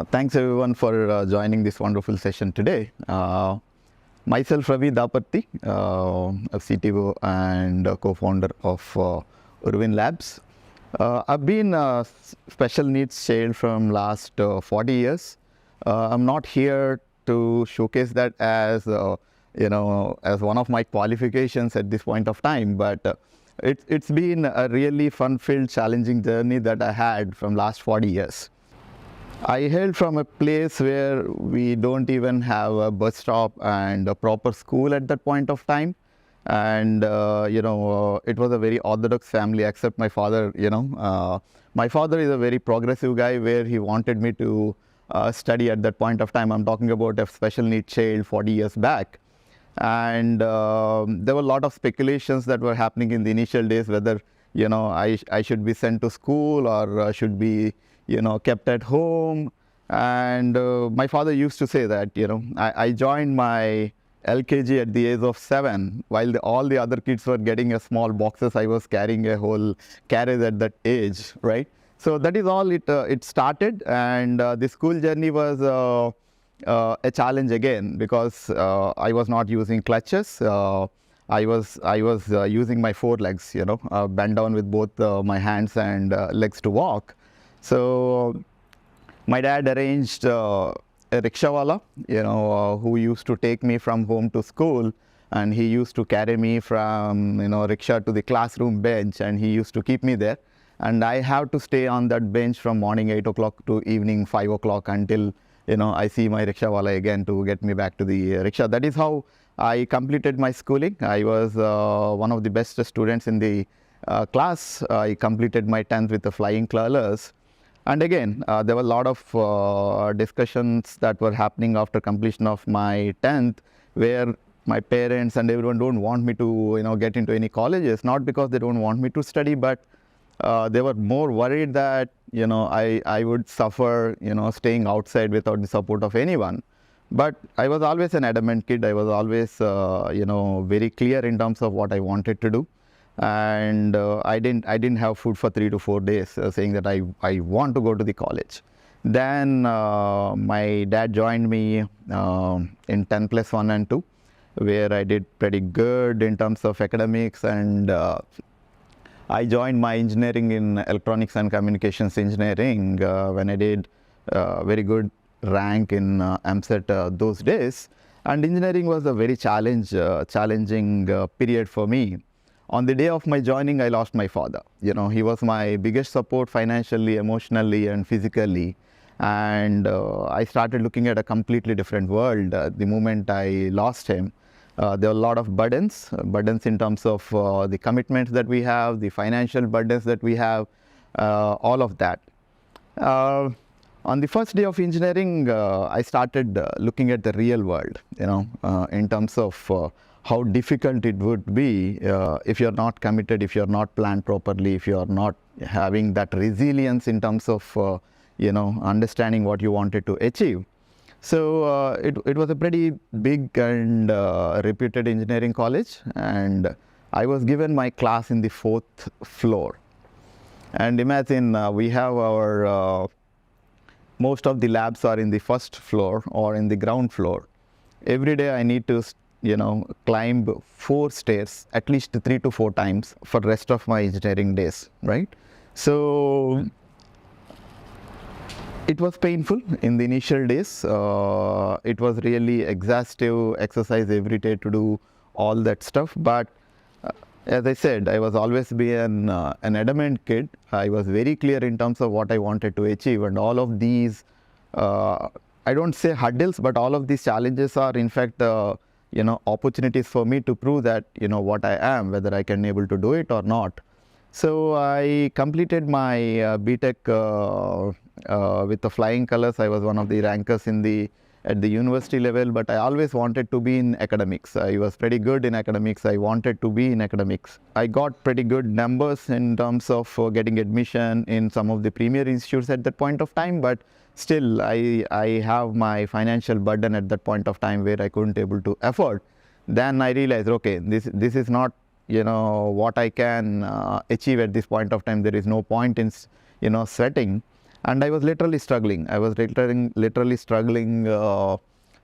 Thanks everyone for joining this wonderful session today. Myself Ravi Daparthi, a CTO and co-founder of Urvin Labs. I've been a special needs child from last 40 years. I'm not here to showcase that as as one of my qualifications at this point of time, but it's been a really fun-filled, challenging journey that I had from last 40 years. I hail from a place where we don't even have a bus stop and a proper school at that point of time. And, it was a very orthodox family, except my father, my father is a very progressive guy where he wanted me to study at that point of time. I'm talking about a special needs child 40 years back. And there were a lot of speculations that were happening in the initial days, whether, I should be sent to school or should be, kept at home. And my father used to say that, I joined my LKG at the age of 7, while all the other kids were getting a small boxes. I was carrying a whole carriage at that age, right? So that is all it started. And the school journey was a challenge again, because I was not using clutches. I was using my 4 legs, bent down with both my hands and legs to walk. So my dad arranged a rickshawala, who used to take me from home to school, and he used to carry me from, rickshaw to the classroom bench, and he used to keep me there. And I have to stay on that bench from morning 8 o'clock to evening 5 o'clock until, I see my rickshawala again to get me back to the rickshaw. That is how I completed my schooling. I was one of the best students in the class. I completed my 10th with the flying colors. And again, there were a lot of discussions that were happening after completion of my 10th, where my parents and everyone don't want me to, get into any colleges, not because they don't want me to study, but they were more worried that, I would suffer, staying outside without the support of anyone. But I was always an adamant kid. I was always, very clear in terms of what I wanted to do. And I didn't have food for 3 to 4 days, saying that I want to go to the college. Then my dad joined me in 10 plus 1 and 2, where I did pretty good in terms of academics, and I joined my engineering in electronics and communications engineering when I did very good rank in MSET those days. And engineering was a very challenging period for me. On the day of my joining, I lost my father. He was my biggest support financially, emotionally, and physically. And I started looking at a completely different world the moment I lost him. There were a lot of burdens in terms of the commitments that we have, the financial burdens that we have, all of that. On the first day of engineering, I started looking at the real world, in terms of how difficult it would be if you're not committed, if you're not planned properly, if you're not having that resilience in terms of, understanding what you wanted to achieve. So it was a pretty big and reputed engineering college, and I was given my class in the 4th floor. And imagine we have our, most of the labs are in the 1st floor or in the ground floor. Every day I need to climb 4 stairs at least 3 to 4 times for the rest of my engineering days, right? So it was painful in the initial days. It was really exhaustive exercise every day to do all that stuff. But as I said, I was always an adamant kid. I was very clear in terms of what I wanted to achieve, and all of these, I don't say hurdles, but all of these challenges are in fact opportunities for me to prove that, what I am, whether I can able to do it or not. So I completed my BTech with the flying colors. I was one of the rankers at the university level, but I always wanted to be in academics. I was pretty good in academics. I wanted to be in academics. I got pretty good numbers in terms of getting admission in some of the premier institutes at that point of time, but still I have my financial burden at that point of time where I couldn't able to afford. Then I realized, okay, this is not what I can achieve at this point of time. There is no point in sweating. and I was literally struggling. I was literally struggling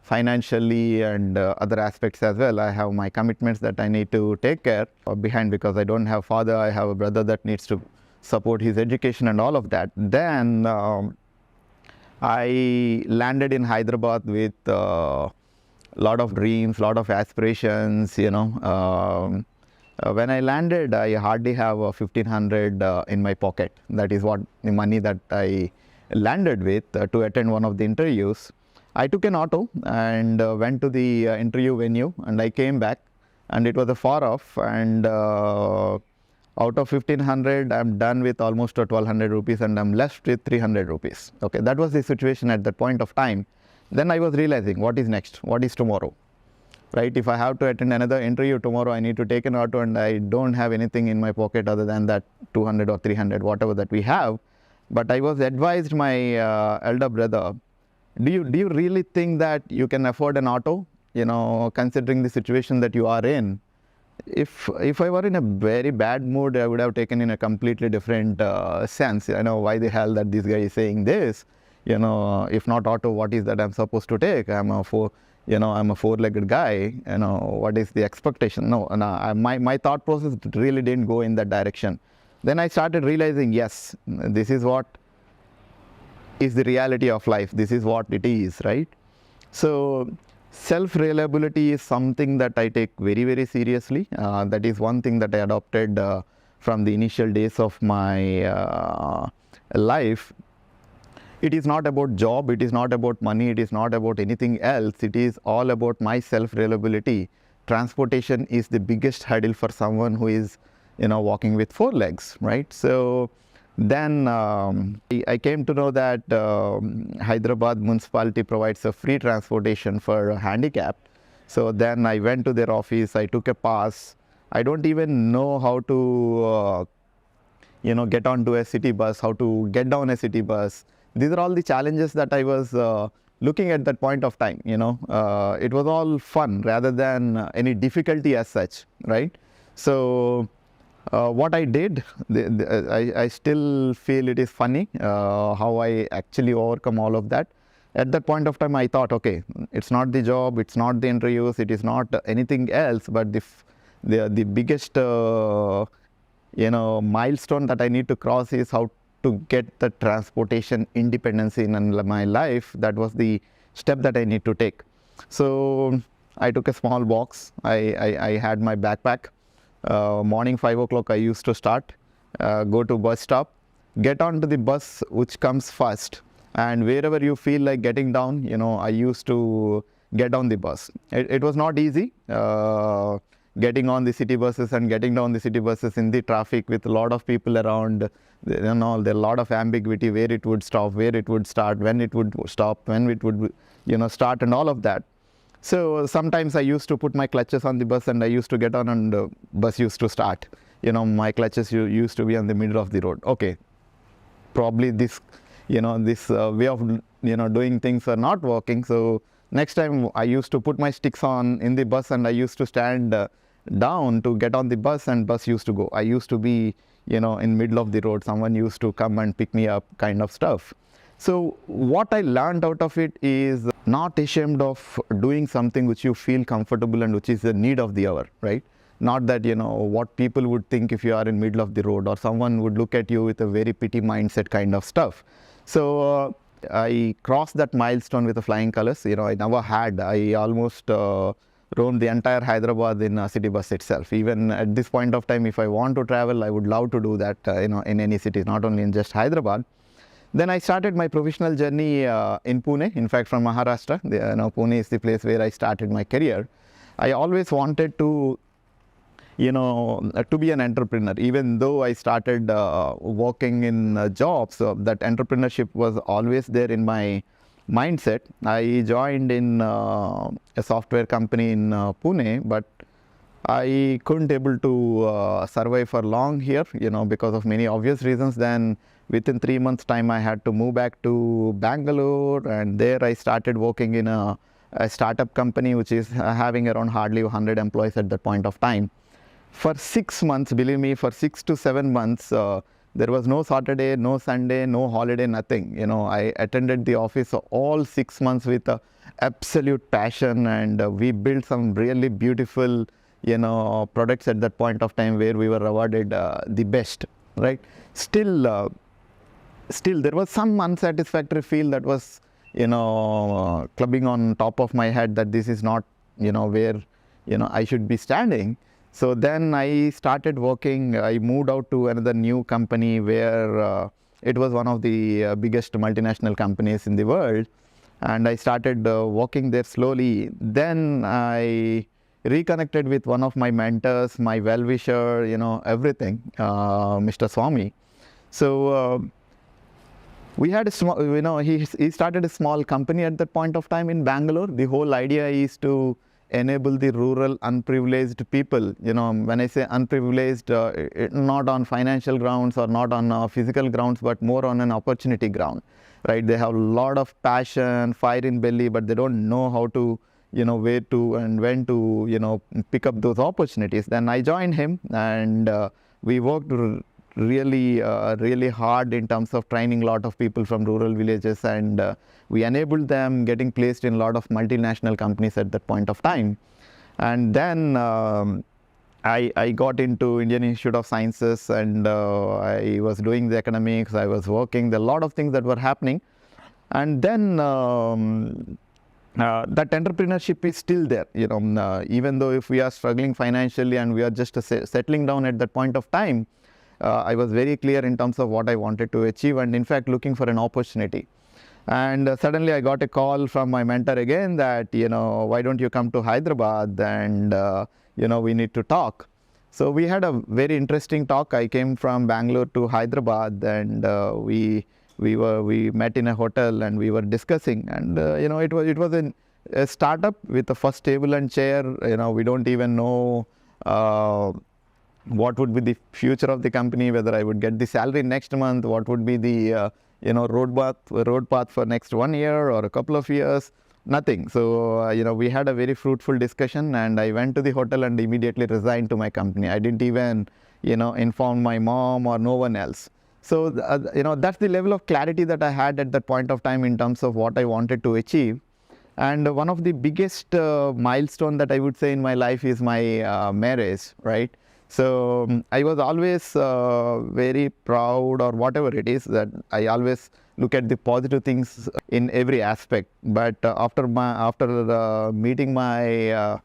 financially and other aspects as well. I have my commitments that I need to take care of behind, because I don't have father. I have a brother that needs to support his education and all of that. Then I landed in Hyderabad with lot of dreams, lot of aspirations, when I landed, I hardly have 1500 in my pocket. That is what the money that I landed with to attend one of the interviews. I took an auto and went to the interview venue, and I came back, and it was a far off, and out of 1500, I'm done with almost 1200 rupees, and I'm left with 300 rupees. Okay, that was the situation at that point of time. Then I was realizing, what is next? What is tomorrow? Right? If I have to attend another interview tomorrow, I need to take an auto, and I don't have anything in my pocket other than that 200 or 300, whatever that we have. But I was advised my elder brother, do you really think that you can afford an auto? Considering the situation that you are in. If I were in a very bad mood, I would have taken in a completely different sense. Why the hell that this guy is saying this? If not auto, what is that I'm supposed to take? I'm a four-legged guy. What is the expectation? No, my thought process really didn't go in that direction. Then I started realizing, yes, this is what is the reality of life. This is what it is, right? So self-reliability is something that I take very, very seriously. That is one thing that I adopted from the initial days of my life. It is not about job, it is not about money, it is not about anything else. It is all about my self-reliability. Transportation is the biggest hurdle for someone who is, walking with four legs, right? So then I came to know that Hyderabad municipality provides a free transportation for handicapped. So then I went to their office, I took a pass. I don't even know how to, get onto a city bus, how to get down a city bus. These are all the challenges that I was looking at that point of time. It was all fun rather than any difficulty as such, right? So what I did, I still feel it is funny how I actually overcome all of that. At that point of time, I thought, okay, it's not the job, it's not the interviews, it is not anything else, but the biggest milestone that I need to cross is how to get the transportation independence in my life. That was the step that I need to take. So I took a small box. I had my backpack. Morning 5 o'clock I used to start, go to bus stop, get onto the bus which comes first, and wherever you feel like getting down, I used to get on the bus. It was not easy getting on the city buses and getting down the city buses in the traffic with a lot of people around. There are a lot of ambiguity, where it would stop, where it would start, when it would stop, when it would start, and all of that. So sometimes I used to put my clutches on the bus and I used to get on, and the bus used to start. My clutches used to be on the middle of the road. Okay, probably this way of doing things are not working. So next time I used to put my sticks on in the bus, and I used to stand down to get on the bus, and bus used to go. I used to be in middle of the road. Someone used to come and pick me up, kind of stuff. So what I learned out of it is not ashamed of doing something which you feel comfortable and which is the need of the hour, right? Not that, what people would think if you are in middle of the road, or someone would look at you with a very pity mindset kind of stuff. So I crossed that milestone with the flying colors. I never had. I almost roamed the entire Hyderabad in a city bus itself. Even at this point of time, if I want to travel, I would love to do that, in any city, not only in just Hyderabad. Then I started my professional journey in Pune. In fact, from Maharashtra. Pune is the place where I started my career. I always wanted to, to be an entrepreneur. Even though I started working in jobs, that entrepreneurship was always there in my mindset. I joined in a software company in Pune, but I couldn't able to survive for long here, because of many obvious reasons. Then within 3 months time, I had to move back to Bangalore, and there I started working in a startup company which is having around hardly 100 employees at that point of time. For 6 months, believe me, for 6 to 7 months, There was no Saturday, no Sunday, no holiday, nothing. I attended the office all 6 months with absolute passion, and we built some really beautiful, products at that point of time where we were awarded the best, right? Still there was some unsatisfactory feel that was, clubbing on top of my head, that this is not, where, I should be standing. So then I started working. I moved out to another new company where it was one of the biggest multinational companies in the world, and I started working there slowly. Then I reconnected with one of my mentors, my well-wisher, everything, Mr. Swami. So we had a small, he started a small company at that point of time in Bangalore. The whole idea is to enable the rural unprivileged people. When I say unprivileged, not on financial grounds or not on physical grounds, but more on an opportunity ground, right? They have a lot of passion, fire in belly, but they don't know how to, where to and when to, pick up those opportunities. Then I joined him, and we worked really hard in terms of training a lot of people from rural villages, and we enabled them getting placed in a lot of multinational companies at that point of time. And then I got into Indian Institute of Sciences, and I was doing the academics, I was working, there are a lot of things that were happening. And then that entrepreneurship is still there, even though if we are struggling financially and we are just settling down at that point of time, I was very clear in terms of what I wanted to achieve, and in fact looking for an opportunity. And suddenly I got a call from my mentor again that, why don't you come to Hyderabad, and we need to talk. So we had a very interesting talk. I came from Bangalore to Hyderabad, and we met in a hotel, and we were discussing, and it was a startup with the first table and chair. We don't even know what would be the future of the company, whether I would get the salary next month, what would be the road path for next 1 year or a couple of years, nothing. So we had a very fruitful discussion, and I went to the hotel and immediately resigned to my company. I didn't even inform my mom or no one else. So that's the level of clarity that I had at that point of time in terms of what I wanted to achieve. And one of the biggest milestone that I would say in my life is my marriage, right? So I was always very proud, or whatever it is, that I always look at the positive things in every aspect. But after meeting my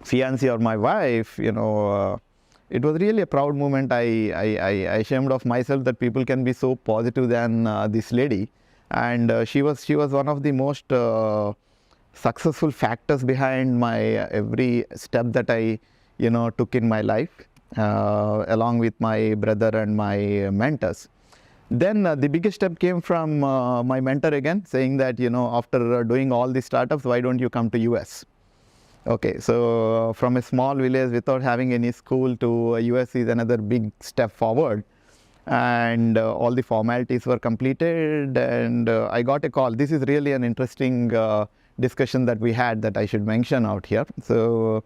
fiancée or my wife, it was really a proud moment. I ashamed of myself that people can be so positive than this lady, and she was one of the most successful factors behind my every step that I took in my life, along with my brother and my mentors. Then the biggest step came from my mentor again, saying that, after doing all the startups, why don't you come to US? Okay, so from a small village without having any school to US is another big step forward. And all the formalities were completed, and I got a call. This is really an interesting discussion that we had that I should mention out here. So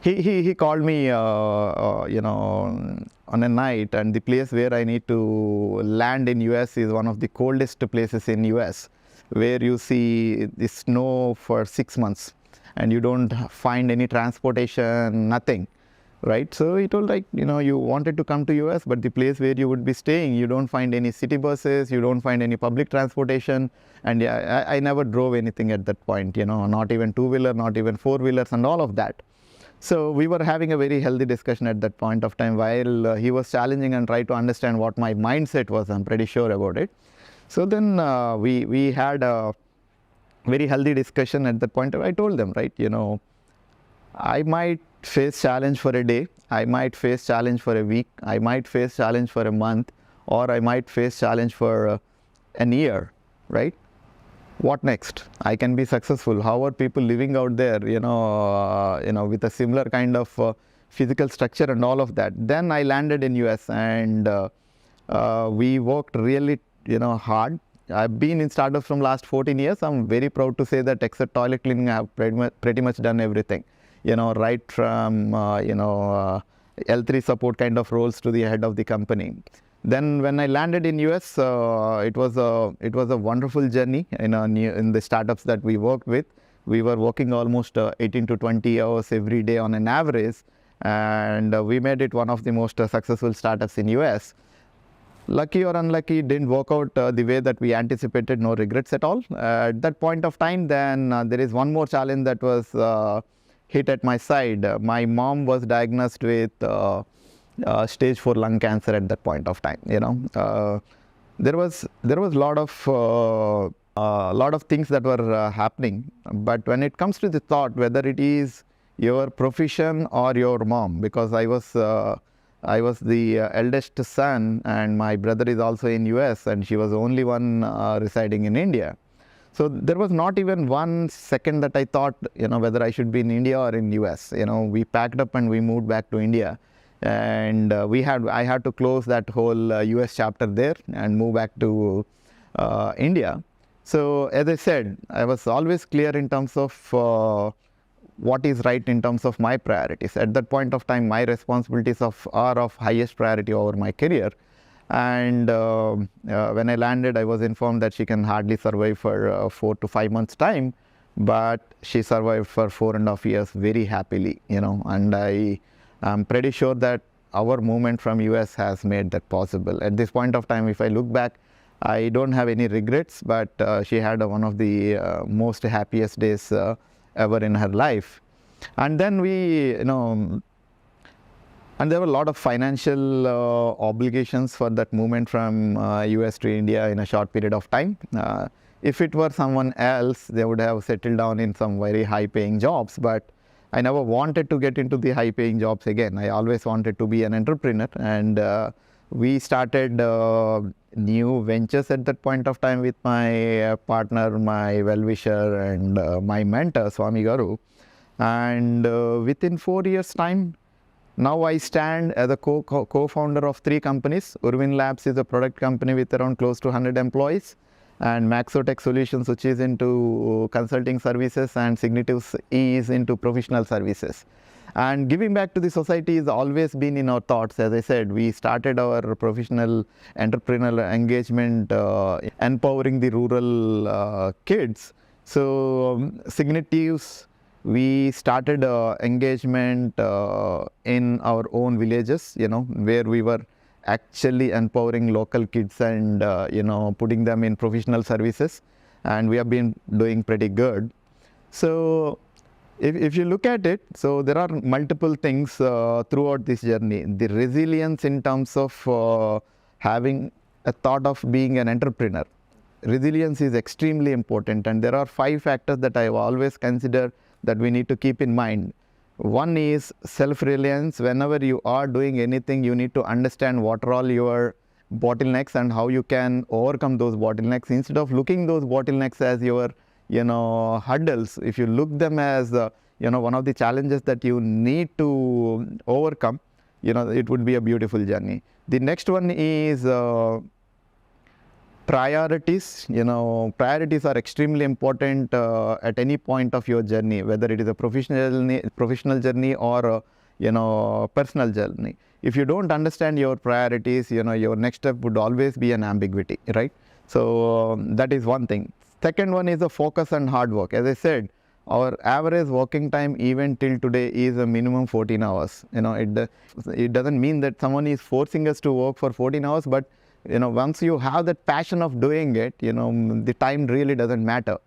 he called me, on a night, and the place where I need to land in US is one of the coldest places in US, where you see the snow for 6 months, and you don't find any transportation, nothing, right? So he told, like, you wanted to come to US, but the place where you would be staying, you don't find any city buses, you don't find any public transportation. And yeah, I never drove anything at that point, not even two-wheeler, not even four-wheelers and all of that. So we were having a very healthy discussion at that point of time, while he was challenging and trying to understand what my mindset was. I'm pretty sure about it. So then we had a very healthy discussion at that point. I told them, right, I might face challenge for a day, I might face challenge for a week, I might face challenge for a month, or I might face challenge for an year, right? What next? I can be successful. How are people living out there, with a similar kind of physical structure and all of that? Then I landed in US, and we worked really, hard. I've been in startups from last 14 years. I'm very proud to say that except toilet cleaning, I've pretty much done everything. Right from, L3 support kind of roles to the head of the company. Then when I landed in US, it was a wonderful journey in the startups that we worked with. We were working almost 18 to 20 hours every day on an average, and we made it one of the most successful startups in US. Lucky or unlucky, it didn't work out the way that we anticipated. No regrets at all. At that point of time, then there is one more challenge that was hit at my side. My mom was diagnosed with stage 4 lung cancer at that point of time. There was lot of things that were happening. But when it comes to the thought, whether it is your profession or your mom, because I was the eldest son, and my brother is also in US, and she was the only one residing in India. So there was not even 1 second that I thought, whether I should be in India or in US. We packed up and we moved back to India, and I had to close that whole US chapter there and move back to India. So as I said, I was always clear in terms of what is right in terms of my priorities. At that point of time, my responsibilities are of highest priority over my career. And when I landed, I was informed that she can hardly survive for 4 to 5 months time, but she survived for 4.5 years very happily, and I'm pretty sure that our movement from US has made that possible. At this point of time, if I look back, I don't have any regrets, but she had one of the most happiest days ever in her life. And then and there were a lot of financial obligations for that movement from US to India in a short period of time. If it were someone else, they would have settled down in some very high paying jobs, but I never wanted to get into the high paying jobs again. I always wanted to be an entrepreneur, and we started new ventures at that point of time with my partner, my well-wisher, and my mentor, Swami Garu. And within 4 years' time, now I stand as a co-founder of 3 companies. Urvin Labs is a product company with around close to 100 employees, and Maxotech Solutions, which is into consulting services, and Signitive is into professional services. And giving back to the society has always been in our thoughts. As I said, we started our professional entrepreneurial engagement empowering the rural kids. So Signitives, we started engagement in our own villages, where we were actually empowering local kids and putting them in professional services, and we have been doing pretty good. So if you look at it, so there are multiple things throughout this journey. The resilience in terms of having a thought of being an entrepreneur. Resilience is extremely important, and there are 5 factors that I have always considered that we need to keep in mind. One is self-reliance. Whenever you are doing anything, you need to understand what are all your bottlenecks and how you can overcome those bottlenecks. Instead of looking those bottlenecks as your hurdles, if you look them as one of the challenges that you need to overcome, it would be a beautiful journey. The next one is priorities. Priorities are extremely important at any point of your journey, whether it is a professional journey or personal journey. If you don't understand your priorities, your next step would always be an ambiguity, right? So that is one thing. Second one is the focus and hard work. As I said, our average working time even till today is a minimum 14 hours. It doesn't mean that someone is forcing us to work for 14 hours, but once you have that passion of doing it, the time really doesn't matter.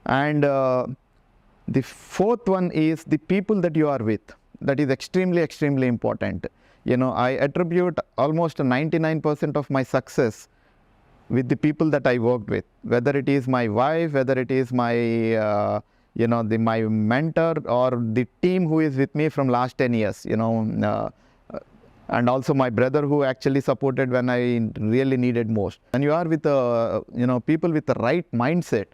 And the fourth one is the people that you are with. That is extremely, extremely important. I attribute almost 99% of my success with the people that I worked with, whether it is my wife, whether it is my my mentor, or the team who is with me from last 10 years, and also my brother who actually supported when I really needed most. And you are with people with the right mindset.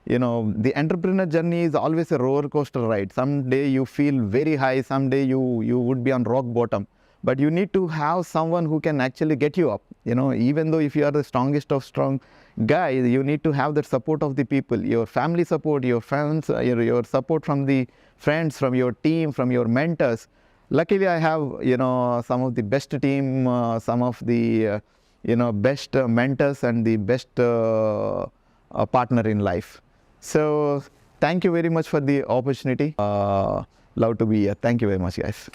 The entrepreneur journey is always a roller coaster ride. Some day you feel very high, some day you would be on rock bottom. But you need to have someone who can actually get you up. Even though if you are the strongest of strong guys, you need to have the support of the people, your family support, your friends, your support from the friends, from your team, from your mentors. luckily I have, some of the best team, some of the best mentors and the best partner in life. So thank you very much for the opportunity. Love to be here. Thank you very much, guys.